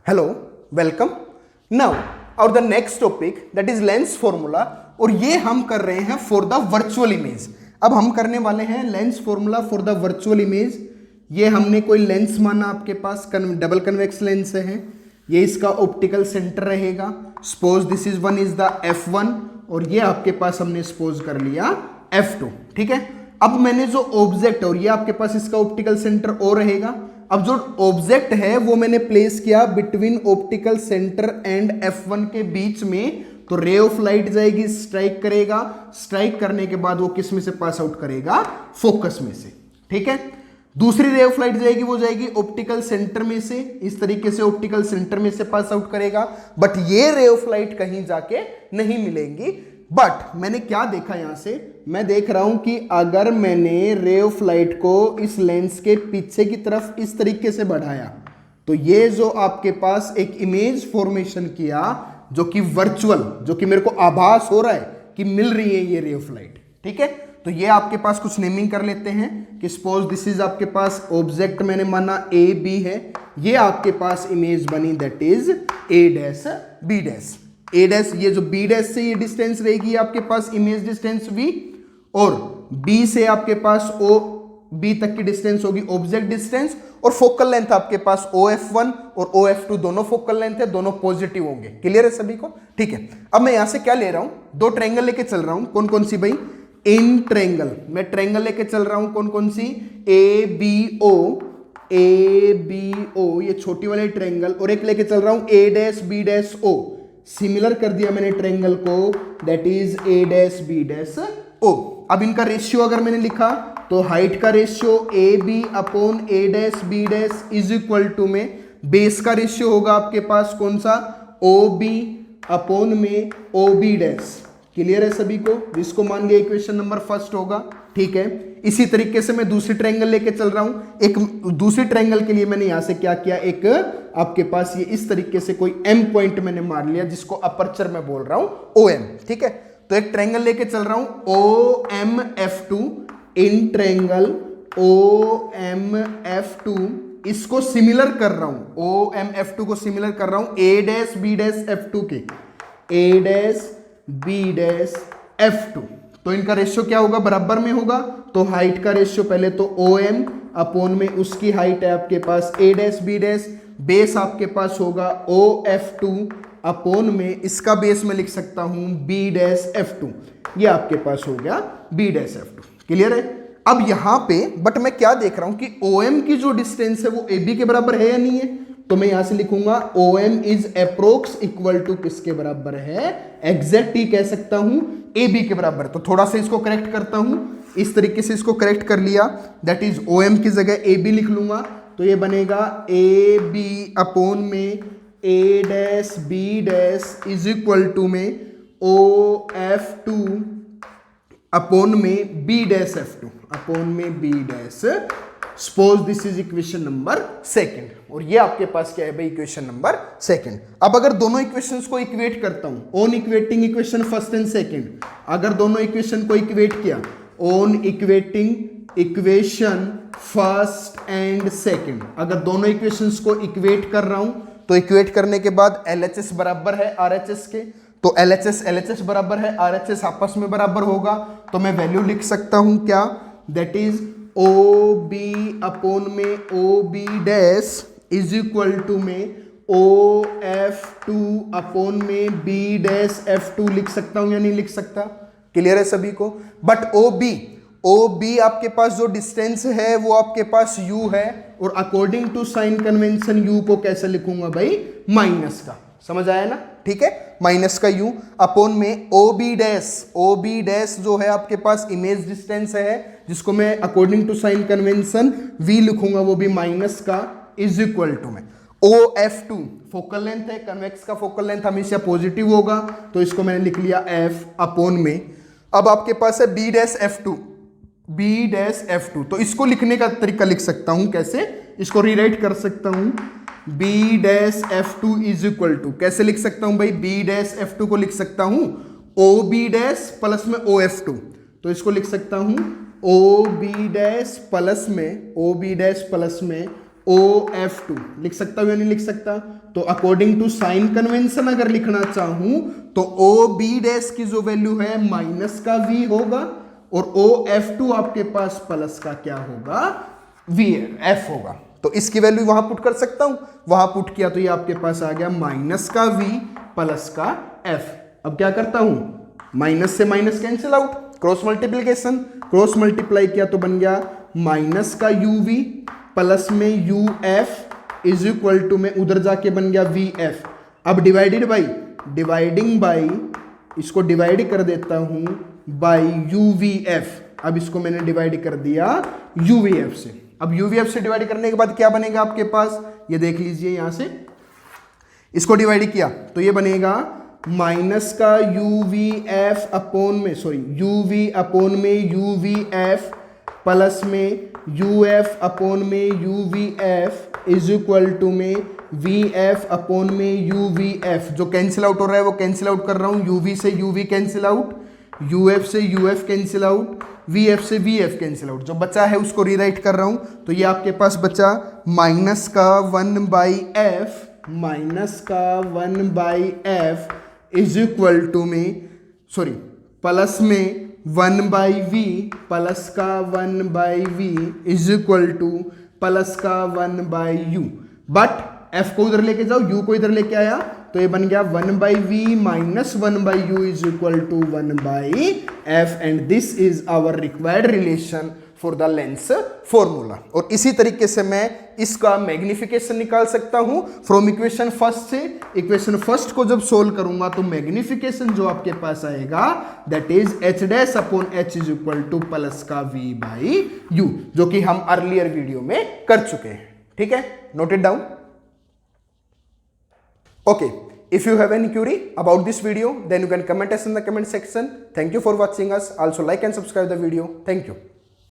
Hello, welcome. Now और the next topic that is lens formula, और ये हम कर रहे हैं फॉर द वर्चुअल इमेज। अब हम करने वाले हैं lens formula for the virtual image. ये हमने कोई लेंस माना, आपके पास डबल कन्वेक्स लेंस है, ये इसका ऑप्टिकल सेंटर रहेगा। Suppose this is one is the F1 और ये आपके पास हमने सपोज कर लिया F2। ठीक है, अब मैंने जो ऑब्जेक्ट, और ये आपके पास इसका ऑप्टिकल सेंटर O रहेगा। अब जो ऑब्जेक्ट है वो मैंने प्लेस किया between optical centre and F1 के बीच में, तो रे ऑफ लाइट जाएगी, स्ट्राइक करेगा, स्ट्राइक करने के बाद वो किस में से पास आउट करेगा, फोकस में से। ठीक है, दूसरी रे ऑफ लाइट जाएगी, वो जाएगी ऑप्टिकल सेंटर में से, इस तरीके से ऑप्टिकल सेंटर में से पास आउट करेगा। बट ये रे ऑफ लाइट कहीं जाके नहीं मिलेंगी। बट मैंने क्या देखा यहां से, मैं देख रहा हूं कि अगर मैंने रे ऑफ लाइट को इस लेंस के पीछे की तरफ इस तरीके से बढ़ाया, तो ये जो आपके पास एक इमेज फॉर्मेशन किया, जो कि वर्चुअल, जो कि मेरे को आभास हो रहा है कि मिल रही है ये रे ऑफ लाइट। ठीक है, तो ये आपके पास कुछ नेमिंग कर लेते हैं कि सपोज दिस इज आपके पास ऑब्जेक्ट मैंने माना A B है, ये आपके पास इमेज बनी that is A dash B dash. A dash, ये जो B डैश से ये डिस्टेंस रहेगी आपके पास इमेज डिस्टेंस V, और B से आपके पास O B तक की डिस्टेंस होगी ऑब्जेक्ट डिस्टेंस, और फोकल लेंथ आपके पास OF1 और OF2 दोनों फोकल लेंथ है, दोनों पॉजिटिव होंगे। क्लियर है सभी को? ठीक है, अब मैं यहां से क्या ले रहा हूं, दो ट्रायंगल लेके चल रहा हूं। कौन कौन सी भाई? इन ट्रायंगल, मैं ट्रायंगल लेके चल रहा हूं। कौन कौन सी? ABO, ये छोटी वाले ट्रायंगल, और एक लेके चल रहा हूं A dash B dash O। Similar कर दिया मैंने ट्रायंगल को, that is A dash B dash O। अब इनका रेशियो अगर मैंने लिखा तो हाइट का ratio AB upon A dash B dash is equal to में बेस का रेशियो होगा आपके पास कौन सा? OB अपॉन में OB डैश। क्लियर है सभी को? जिसको मान लिया इक्वेशन नंबर फर्स्ट होगा। ठीक है, इसी तरीके से मैं दूसरी ट्रायंगल लेके चल रहा हूं। एक दूसरी ट्रायंगल के लिए मैंने यहां से क्या किया, एक आपके पास ये इस तरीके से कोई M पॉइंट मैंने मार लिया, जिसको अपर्चर में बोल रहा हूं OM। ठीक है, तो एक ट्रायंगल लेके चल रहा हूं OMF2, इन ट्रायंगल OMF2, इसको सिमिलर कर रहा हूं, OMF2 को सिमिलर कर रहा हूं A dash B dash F2 के, A dash B dash F2। तो इनका रेशियो क्या होगा, बराबर में होगा। तो हाइट का रेशियो पहले तो OM अपॉन में उसकी हाइट है आपके पास A dash B dash, base आपके पास होगा OF2 अपॉन में इसका बेस में लिख सकता हूं B डैश F2। ये आपके पास हो गया B डैश F2। क्लियर है? अब यहां पे बट मैं क्या देख रहा हूं कि OM की जो डिस्टेंस है वो AB के बराबर है या नहीं है, तो मैं यहां से लिखूंगा OM is approx equal to किसके बराबर है, एग्जैक्ट ही कह सकता हूं AB के बराबर। तो थोड़ा सा इसको करेक्ट करता हूं, इस तरीके से इसको करेक्ट कर लिया, दैट इज OM की जगह AB लिख लूंगा, तो ये बनेगा AB अपॉन में A dash B dash is equal to में OF2 अपॉन में B डैश F2 अपॉन में B dash. Suppose this is equation number second, और ये आपके पास क्या है भाई, इक्वेशन नंबर सेकंड। अब अगर दोनों इक्वेशंस को इक्वेट करता हूं, on equating equation first and second, अगर दोनों इक्वेशन को इक्वेट किया, on equating equation first and second, अगर दोनों इक्वेशंस को इक्वेट कर रहा हूं, तो इक्वेट करने के बाद LHS बराबर है RHS के, तो LHS बराबर है RHS, आपस में बराबर होगा, तो मैं वैल्यू लिख सकता हूं क्या, दैट इज OB अपॉन में OB dash is equal to में OF2 अपॉन में B डैश F2 लिख सकता हूं या नहीं लिख सकता? क्लियर है सभी को? बट OB आपके पास जो डिस्टेंस है वो आपके पास U है, और according to sign convention U को कैसे लिखूंगा भाई, माइनस का। समझ आया ना? ठीक है, माइनस का U अपॉन में OB डैश जो है आपके पास इमेज डिस्टेंस है, जिसको मैं according to sign convention V लिखूंगा, वो भी माइनस का, इज इक्वल टू में OF2 फोकल लेंथ है, कन्वेक्स का फोकल लेंथ हमेशा पॉजिटिव होगा, तो इसको मैंने लिख लिया F अपॉन में, अब आपके पास है B डैश F2, तो इसको लिखने का तरीका लिख सकता हूं, कैसे इसको रीराइट कर सकता हूं, B dash F2 is equal to, कैसे लिख सकता हूं भाई, B डैश F2 को लिख सकता हूं OB डैश प्लस में OF2, तो इसको लिख सकता हूं OB डैश प्लस में OF2 लिख सकता हूं या नहीं लिख सकता? तो अकॉर्डिंग टू साइन कन्वेंशन अगर लिखना चाहूं तो OB डैश की जो वैल्यू है माइनस का V होगा और OF2 आपके पास प्लस का क्या होगा? F होगा। तो इसकी वैल्यू वहां पुट कर सकता हूं, वहां पुट किया तो ये आपके पास आ गया माइनस का V प्लस का F। अब क्या करता हूं, माइनस से minus cancel out, cross multiplication, cross multiply किया तो बन गया माइनस का UV प्लस में UF इज इक्वल टू में उधर जाके बन गया VF। अब डिवाइडेड बाई, डिवाइडिंग बाई, इसको डिवाइड कर देता हूं बाई UVF। अब इसको मैंने डिवाइड कर दिया UVF से। अब UVF से डिवाइड करने के बाद क्या बनेगा आपके पास, ये देख लीजिए यहां से, इसको डिवाइड किया तो ये बनेगा माइनस का UVF अपॉन में, सॉरी UV अपॉन में UVF प्लस में UF अपॉन में UVF इज इक्वल टू में VF अपॉन में UVF। जो कैंसिल आउट हो रहा है वो कैंसिल आउट कर रहा हूं, UV से UV कैंसिल आउट, UF से UF कैंसिल आउट, VF से VF कैंसिल आउट। जो बचा है उसको रीराइट कर रहा हूं तो ये आपके पास बचा माइनस का 1/f, माइनस का 1/f इज इक्वल टू में, सॉरी प्लस में 1/v प्लस का 1/v is equal two plus का 1/u। बट f को उधर लेके जाओ, u को इधर लेके आया तो ये बन गया 1/v minus 1/u is equal to 1/f and this is our required relation for the lens formula. और इसी तरीके से मैं इसका मैग्निफिकेशन निकाल सकता हूं फ्रॉम इक्वेशन फर्स्ट से। इक्वेशन फर्स्ट को जब सोल्व करूंगा तो मैग्निफिकेशन जो आपके पास आएगा that is h dash upon h is equal two plus का v/u, जो कि हम अर्लियर वीडियो में कर चुके हैं। ठीक है, note it down. Okay, if you have any query about this video, then you can comment us in the comment section. Thank you for watching us. Also like and subscribe the video. Thank you.